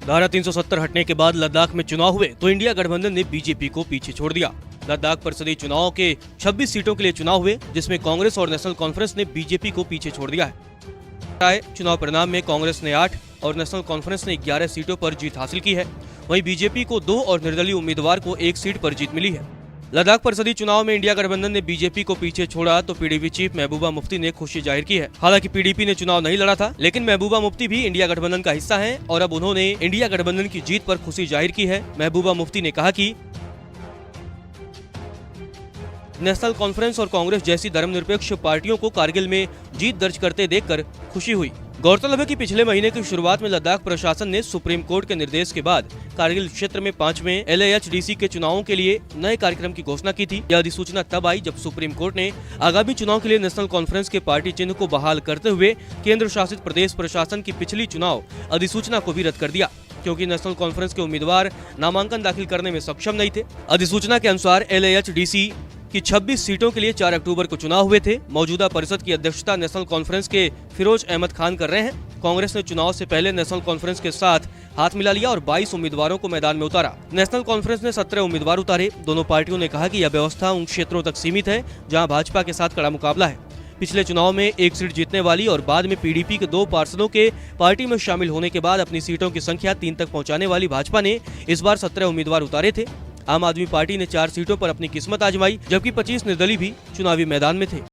धारा 370 हटने के बाद लद्दाख में चुनाव हुए तो इंडिया गठबंधन ने बीजेपी को पीछे छोड़ दिया। लद्दाख परिषदीय चुनाव के 26 सीटों के लिए चुनाव हुए, जिसमें कांग्रेस और नेशनल कॉन्फ्रेंस ने बीजेपी को पीछे छोड़ दिया है। चुनाव परिणाम में कांग्रेस ने 8 और नेशनल कॉन्फ्रेंस ने 11 सीटों पर जीत हासिल की है। वहीं बीजेपी को 2 और निर्दलीय उम्मीदवार को 1 सीट पर जीत मिली है। लद्दाख परिषदीय चुनाव में इंडिया गठबंधन ने बीजेपी को पीछे छोड़ा तो पीडीपी चीफ महबूबा मुफ्ती ने खुशी जाहिर की है। हालांकि पीडीपी ने चुनाव नहीं लड़ा था, लेकिन महबूबा मुफ्ती भी इंडिया गठबंधन का हिस्सा हैं और अब उन्होंने इंडिया गठबंधन की जीत पर खुशी जाहिर की है। महबूबा मुफ्ती ने कहा कि नेशनल कॉन्फ्रेंस और कांग्रेस जैसी धर्मनिरपेक्ष पार्टियों को कारगिल में जीत दर्ज करते देखकर खुशी हुई। गौरतलब है कि पिछले महीने की शुरुआत में लद्दाख प्रशासन ने सुप्रीम कोर्ट के निर्देश के बाद कारगिल क्षेत्र में 5वें LAHDC के चुनावों के लिए नए कार्यक्रम की घोषणा की थी। यह अधिसूचना तब आई जब सुप्रीम कोर्ट ने आगामी चुनाव के लिए नेशनल कॉन्फ्रेंस के पार्टी चिन्ह को बहाल करते हुए केंद्र शासित प्रदेश प्रशासन की पिछली चुनाव अधिसूचना को भी रद्द कर दिया, क्योंकि नेशनल कॉन्फ्रेंस के उम्मीदवार नामांकन दाखिल करने में सक्षम नहीं थे। अधिसूचना के अनुसार LAHDC की 26 सीटों के लिए 4 अक्टूबर को चुनाव हुए थे। मौजूदा परिषद की अध्यक्षता नेशनल कॉन्फ्रेंस के फिरोज अहमद खान कर रहे हैं। कांग्रेस ने चुनाव से पहले नेशनल कॉन्फ्रेंस के साथ हाथ मिला लिया और 22 उम्मीदवारों को मैदान में उतारा। नेशनल कॉन्फ्रेंस ने 17 उम्मीदवार उतारे। दोनों पार्टियों ने कहा कि यह व्यवस्था उन क्षेत्रों तक सीमित है जहां भाजपा के साथ कड़ा मुकाबला है। पिछले चुनाव में 1 सीट जीतने वाली और बाद में पीडीपी के 2 पार्षदों के पार्टी में शामिल होने के बाद अपनी सीटों की संख्या 3 तक पहुंचाने वाली भाजपा ने इस बार 17 उम्मीदवार उतारे थे। आम आदमी पार्टी ने 4 सीटों पर अपनी किस्मत आजमाई, जबकि 25 निर्दलीय भी चुनावी मैदान में थे।